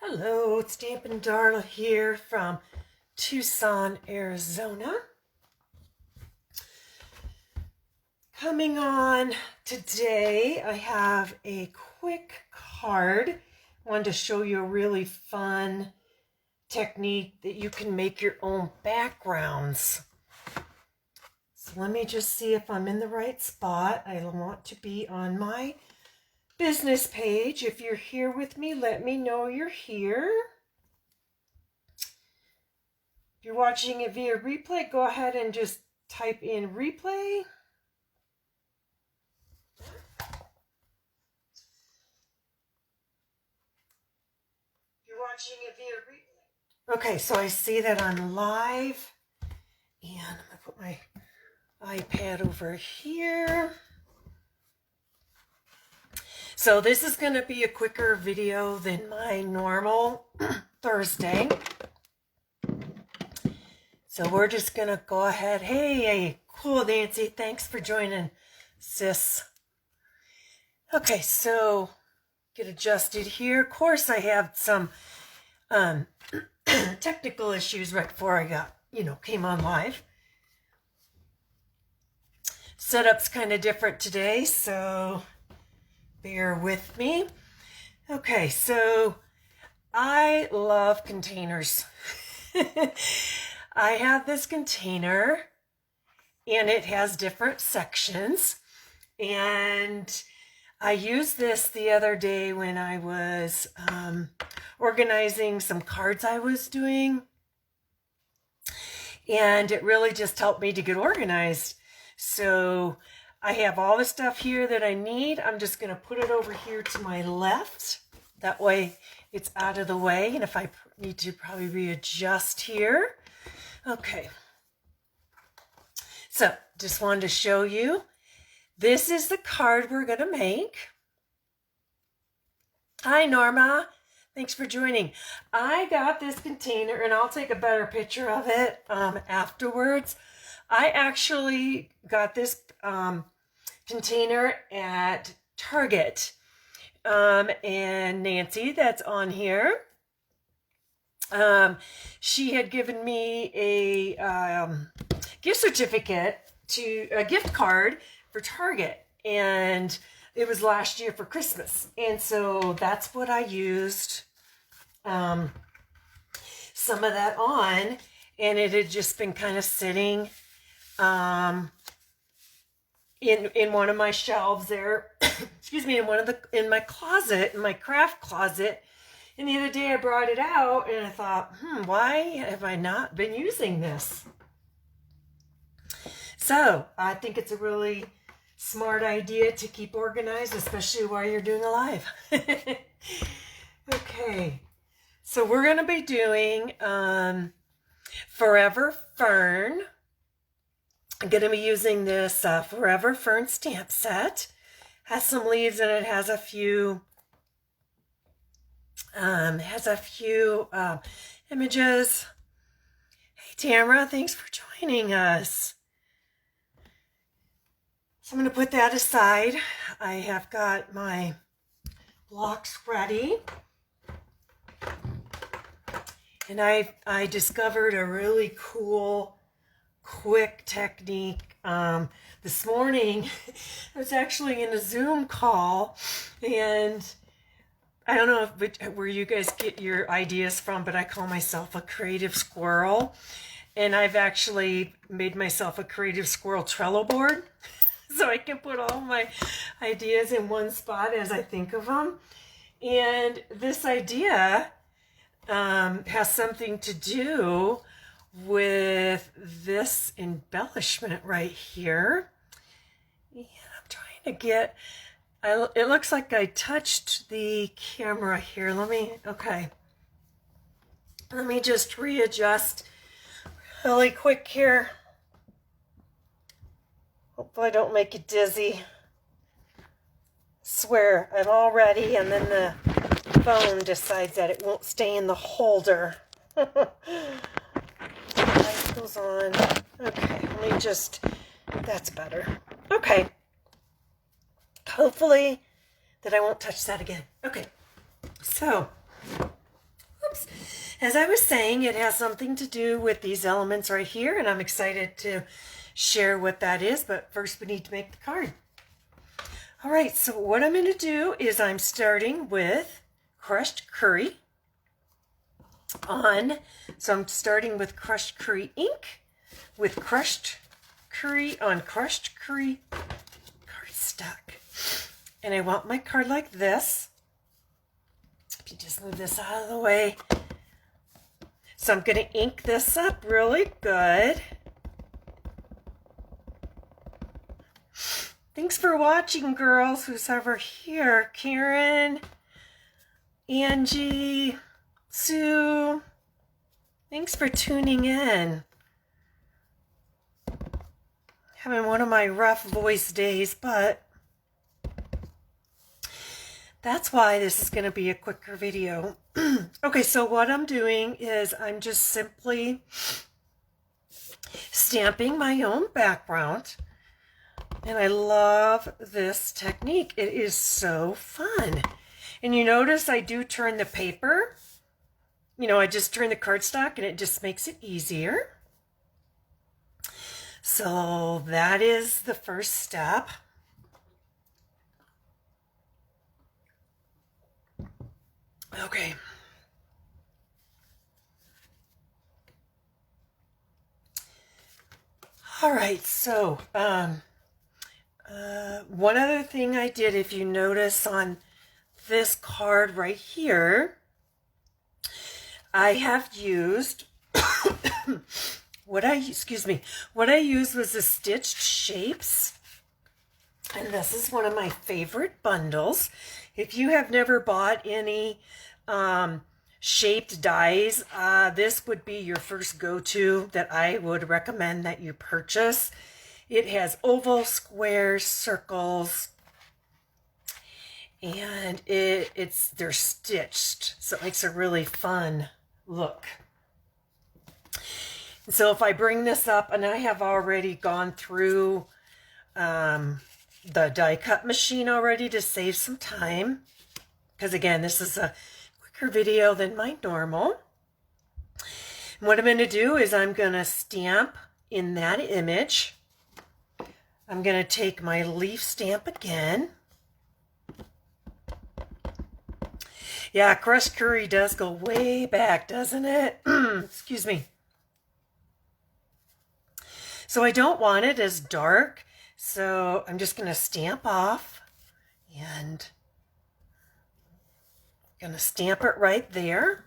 Hello, it's Stampin' Darla here from Tucson, Arizona. Coming on today, I have a quick card. I wanted to show you a really fun technique that you can make your own backgrounds. So let me just see if I'm in the right spot. I want to be on my business page. If you're here with me, let me know you're here. If you're watching it via replay, go ahead and just type in replay. If you're watching it via replay. Okay, so I see that I'm live. And I'm going to put my iPad over here. So this is going to be a quicker video than my normal Thursday. So we're just going to go ahead. Hey, cool, Nancy. Thanks for joining, sis. Okay, so get adjusted here. Of course, I have some technical issues right before I came on live. Setup's kind of different today, so bear with me. Okay, so I love containers. I have this container and it has different sections, and I used this the other day when I was organizing some cards I was doing, and it really just helped me to get organized. So I have all the stuff here that I need. I'm just going to put it over here to my left. That way it's out of the way. And if I need to probably readjust here. Okay. So just wanted to show you. This is the card we're going to make. Hi, Norma. Thanks for joining. I got this container, and I'll take a better picture of it afterwards. I actually got this container at Target. And Nancy, that's on here, she had given me a gift certificate to a gift card for Target, and it was last year for Christmas, and so that's what I used some of that on, and it had just been kind of sitting in one of my shelves there, excuse me, in my closet, in my craft closet. And the other day I brought it out and I thought, why have I not been using this? So I think it's a really smart idea to keep organized, especially while you're doing a live. Okay, so we're going to be doing Forever Fern. I'm going to be using this Forever Fern stamp set. Has some leaves in it. Has a few images. Hey, Tamara, thanks for joining us. So I'm going to put that aside. I have got my blocks ready. And I discovered a really cool quick technique this morning. I was actually in a Zoom call, and I don't know where you guys get your ideas from, but I call myself a creative squirrel, and I've actually made myself a creative squirrel Trello board so I can put all my ideas in one spot as I think of them. And this idea has something to do with this embellishment right here. And I'm trying to get, it looks like I touched the camera here. Let me just readjust really quick here. Hopefully I don't make you dizzy. Swear I'm all ready, and then the phone decides that it won't stay in the holder. Light goes on. Okay, let me just, that's better. Okay. Hopefully that I won't touch that again. Okay, so oops, as I was saying, it has something to do with these elements right here, and I'm excited to share what that is, but first we need to make the card. All right, so what I'm going to do is I'm starting with crushed curry so I'm starting with crushed curry ink with crushed curry on crushed curry cardstock. And I want my card like this. If you just move this out of the way. So I'm going to ink this up really good. Thanks for watching, girls, who's ever here. Karen, Angie, Sue, thanks for tuning in. Having one of my rough voice days, but that's why this is going to be a quicker video. Okay, so what I'm doing is I'm just simply stamping my own background. And I love this technique. It is so fun. And you notice I do turn the paper. You know, I just turn the cardstock and it just makes it easier. So that is the first step. Okay. All right, so one other thing I did, if you notice on this card right here, I have used what I used was the stitched shapes, and this is one of my favorite bundles. If you have never bought any shaped dies, this would be your first go-to that I would recommend that you purchase. It has oval, squares, circles, and they're stitched, so it makes a really fun look. So if I bring this up, and I have already gone through the die cut machine already to save some time, because again, this is a quicker video than my normal. And what I'm going to do is I'm going to stamp in that image. I'm going to take my leaf stamp again. Yeah, crushed curry does go way back, doesn't it? Excuse me. So I don't want it as dark, so I'm just going to stamp off and I'm going to stamp it right there.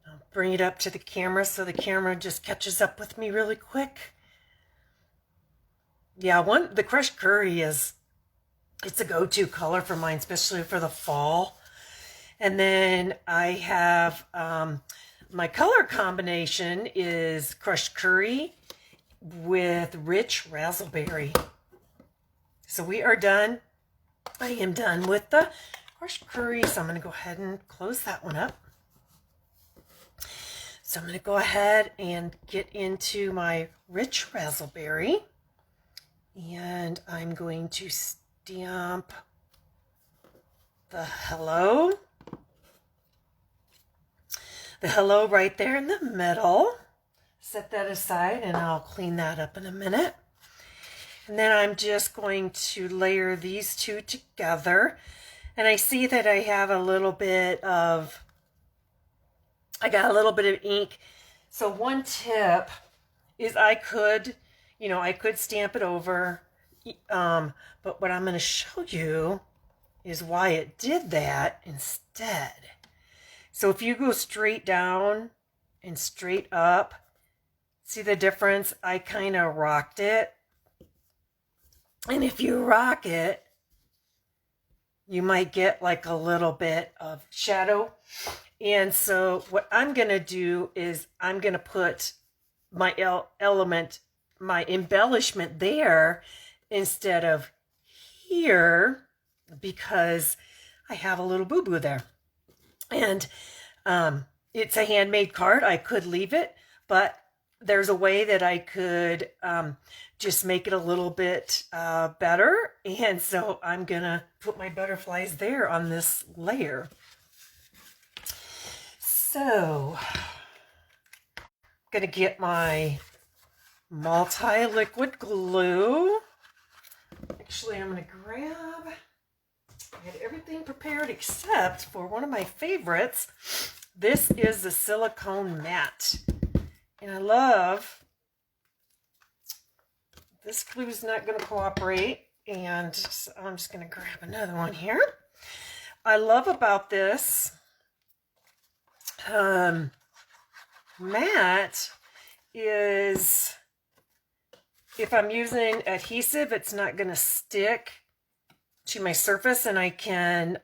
I'll bring it up to the camera so the camera just catches up with me really quick. Yeah, the crushed curry it's a go-to color for mine, especially for the fall. And then I have my color combination is crushed curry with rich raspberry. So we are done. I am done with the crushed curry, so I'm going to go ahead and close that one up. So I'm going to go ahead and get into my rich raspberry, and I'm going to stamp the hello right there in the middle. Set that aside and I'll clean that up in a minute. And then I'm just going to layer these two together. And I see that I have I got a little bit of ink. So one tip is I could stamp it over. But what I'm going to show you is why it did that instead. So if you go straight down and straight up, see the difference? I kind of rocked it. And if you rock it, you might get like a little bit of shadow. And so what I'm going to do is I'm going to put my my embellishment there instead of here, because I have a little boo-boo there. And it's a handmade card. I could leave it, but there's a way that I could just make it a little bit better. And so I'm going to put my butterflies there on this layer. So, I'm going to get my multi-liquid glue. Actually, I'm going to grab, I had everything prepared except for one of my favorites. This is the silicone mat. And I love, this glue is not going to cooperate. And so I'm just going to grab another one here. I love about this mat is if I'm using adhesive, it's not going to stick to my surface, and I can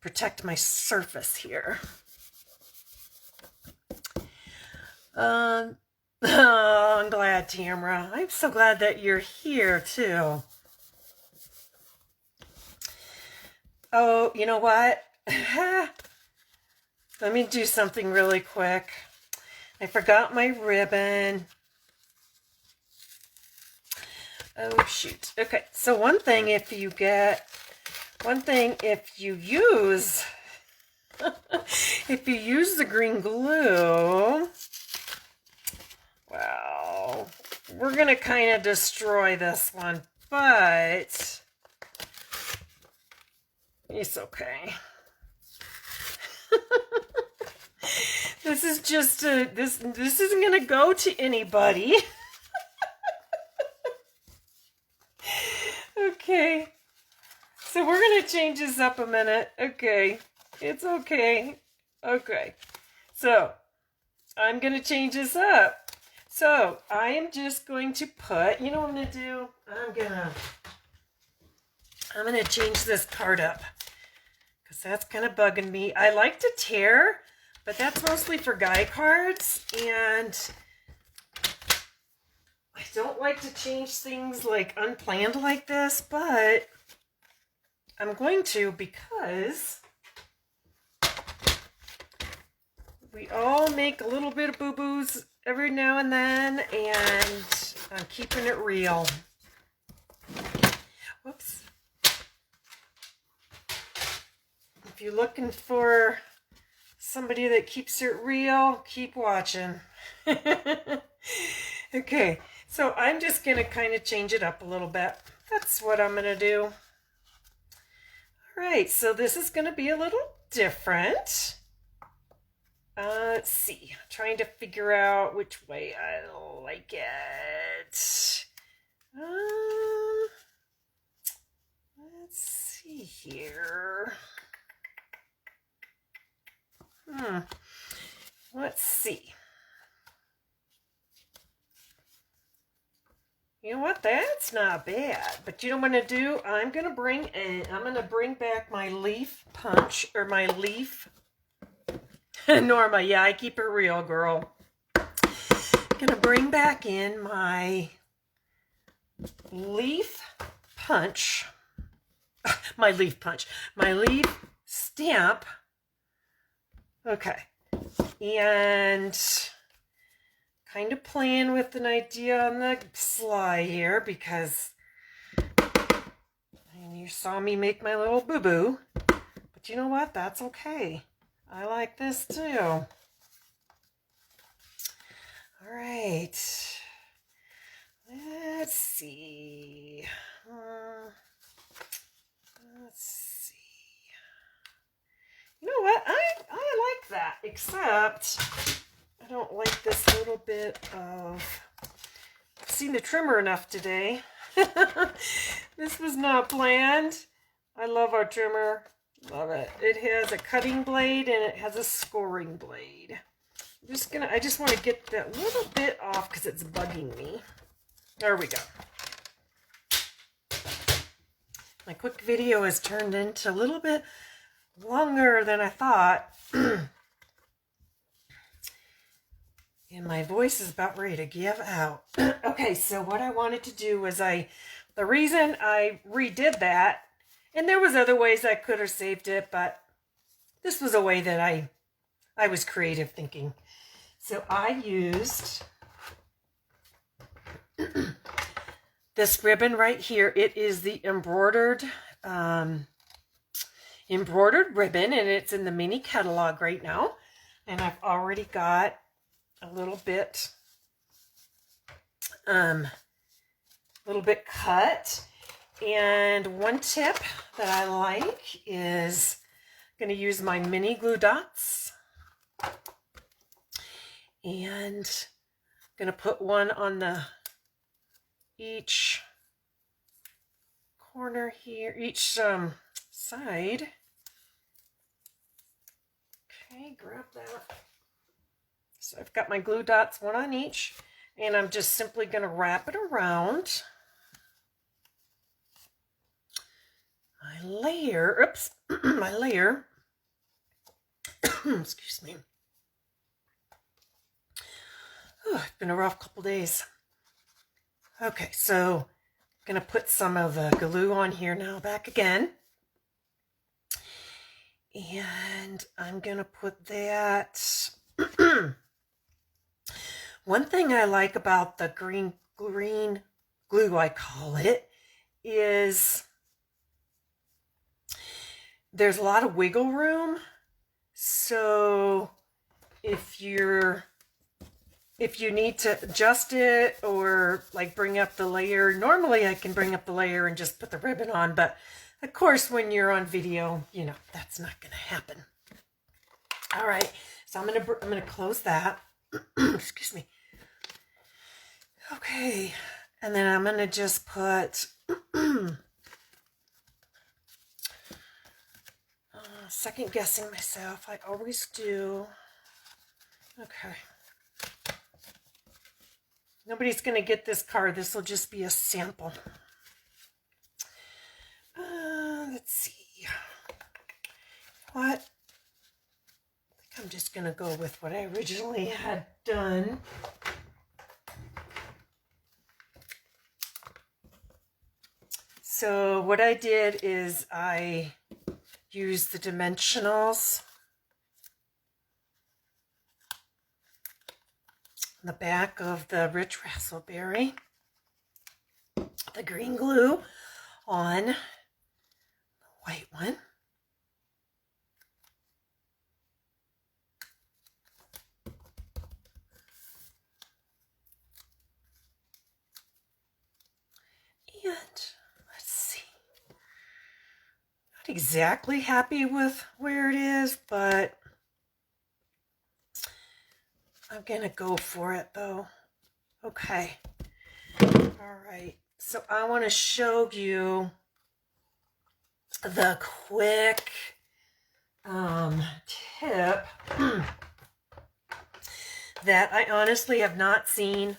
protect my surface here. Oh, I'm glad, Tamara. I'm so glad that you're here too. Oh, you know what? Let me do something really quick. I forgot my ribbon. Oh, shoot. Okay, so one thing if you use, if you use the green glue, well, we're going to kind of destroy this one, but it's okay. This is just this isn't going to go to anybody. Okay. So we're going to change this up a minute. Okay. It's okay. Okay. So I'm going to change this up. So I am just going to put, you know what I'm going to do? I'm going to change this card up because that's kind of bugging me. I like to tear, but that's mostly for guy cards, and I don't like to change things like unplanned like this, but I'm going to because we all make a little bit of boo-boos every now and then, and I'm keeping it real. Whoops. If you're looking for somebody that keeps it real, keep watching. Okay, so I'm just going to kind of change it up a little bit. That's what I'm going to do. All right, so this is going to be a little different. Let's see. I'm trying to figure out which way I like it. Let's see here. Let's see. You know what? That's not bad. But you know what I'm gonna do? I'm gonna bring back my leaf punch, or my leaf. Norma, yeah, I keep it real, girl. Gonna bring back in my leaf punch. My leaf stamp. Okay. And kind of playing with an idea on the sly here because you saw me make my little boo-boo. But you know what? That's okay. I like this too. All right. Let's see. Let's see. You know what? I like that, except I don't like this little bit of... I've seen the trimmer enough today. This was not planned. I love our trimmer. Love it. It has a cutting blade and it has a scoring blade. I just want to get that little bit off because it's bugging me. There we go. My quick video has turned into a little bit longer than I thought. And my voice is about ready to give out. Okay, so what I wanted to do was the reason I redid that, and there was other ways I could have saved it, but this was a way that I was creative thinking. So I used this ribbon right here. It is the embroidered embroidered ribbon, and it's in the mini catalog right now. And I've already got a little bit cut. And one tip that I like is I'm going to use my mini glue dots, and I'm going to put one on each corner here, each side. Okay, grab that. So I've got my glue dots, one on each, and I'm just simply going to wrap it around my layer. Oops, my layer. Excuse me. Oh, it's been a rough couple days. Okay, so I'm going to put some of the glue on here now, back again. And I'm going to put that. One thing I like about the green glue, I call it, is there's a lot of wiggle room. So if you need to adjust it or like bring up the layer, normally I can bring up the layer and just put the ribbon on, but of course when you're on video, you know, that's not going to happen. All right, so I'm going to close that. Excuse me. Okay, and then I'm going to just put second guessing myself. I always do. Okay. Nobody's going to get this card. This will just be a sample. Let's see. What? I think I'm just going to go with what I originally had done. So what I did is I used the dimensionals on the back of the Rich Razzleberry, the green glue on the white one. And let's see, not exactly happy with where it is, but I'm gonna go for it though. Okay. All right. So I want to show you the quick tip that I honestly have not seen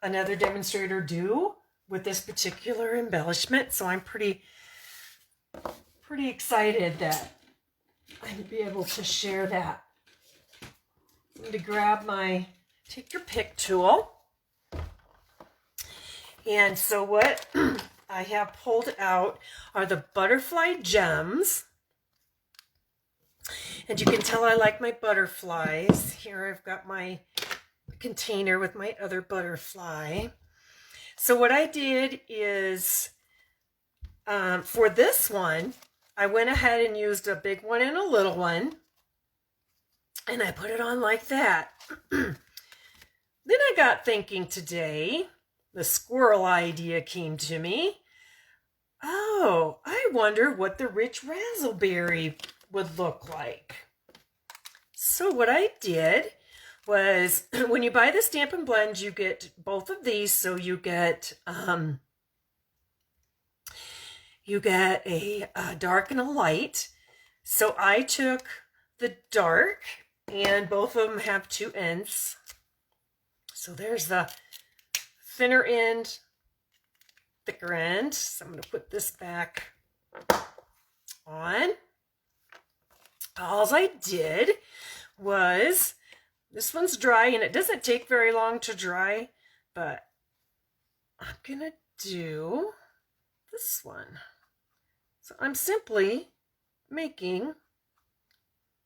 another demonstrator do with this particular embellishment. So I'm pretty excited that I'll be able to share that. I'm going to grab my take your pick tool. And so what I have pulled out are the butterfly gems. And you can tell I like my butterflies. Here I've got my container with my other butterfly. So what I did is, for this one, I went ahead and used a big one and a little one. And I put it on like that. Then I got thinking today, the squirrel idea came to me. Oh, I wonder what the Rich Razzleberry would look like. So what I did was, when you buy the Stampin' Blend, you get both of these. So you get a dark and a light. So I took the dark, and both of them have two ends. So there's the thinner end, thicker end. So I'm going to put this back on. All I did was, this one's dry and it doesn't take very long to dry, but I'm going to do this one. So I'm simply making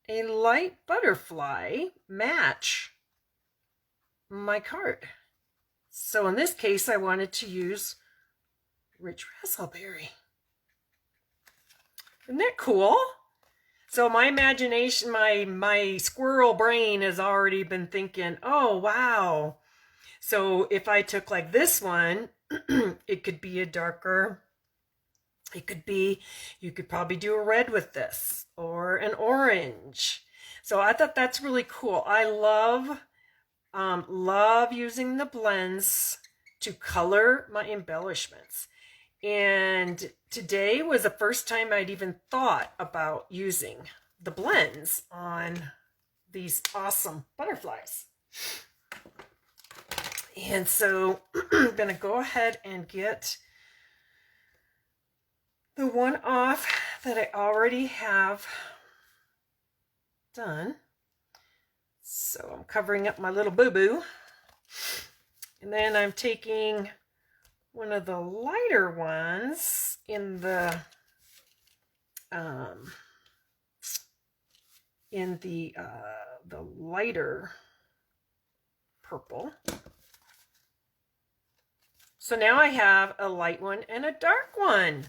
a light butterfly match my card. So in this case, I wanted to use Rich Razzleberry. Isn't that cool? So my imagination, my squirrel brain has already been thinking, oh, wow. So if I took like this one, it could be a darker, it could be, you could probably do a red with this or an orange. So I thought that's really cool. I love using the blends to color my embellishments. And today was the first time I'd even thought about using the blends on these awesome butterflies. And so I'm going to go ahead and get the one off that I already have done. So I'm covering up my little boo-boo. And then I'm taking one of the lighter ones in the lighter purple. So now I have a light one and a dark one.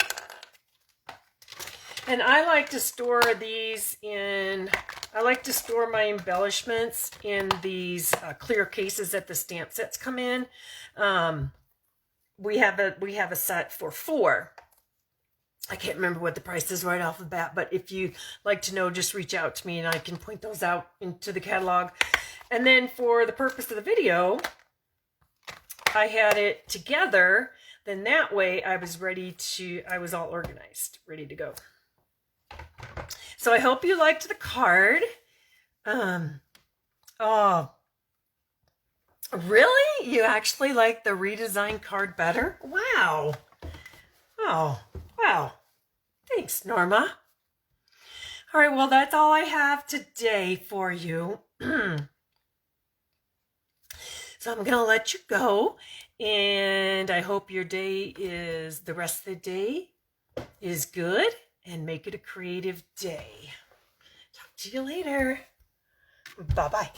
And I like to store these in, I like to store my embellishments in these clear cases that the stamp sets come in. We have a set for 4. I can't remember what the price is right off the bat, but if you'd like to know, just reach out to me and I can point those out into the catalog. And then for the purpose of the video, I had it together. Then that way I was I was all organized, ready to go. So I hope you liked the card. Oh, really? You actually like the redesigned card better? Wow. Oh, wow. Thanks, Norma. All right, well, that's all I have today for you. So I'm going to let you go, and I hope your day is, the rest of the day is good, and make it a creative day. Talk to you later. Bye-bye.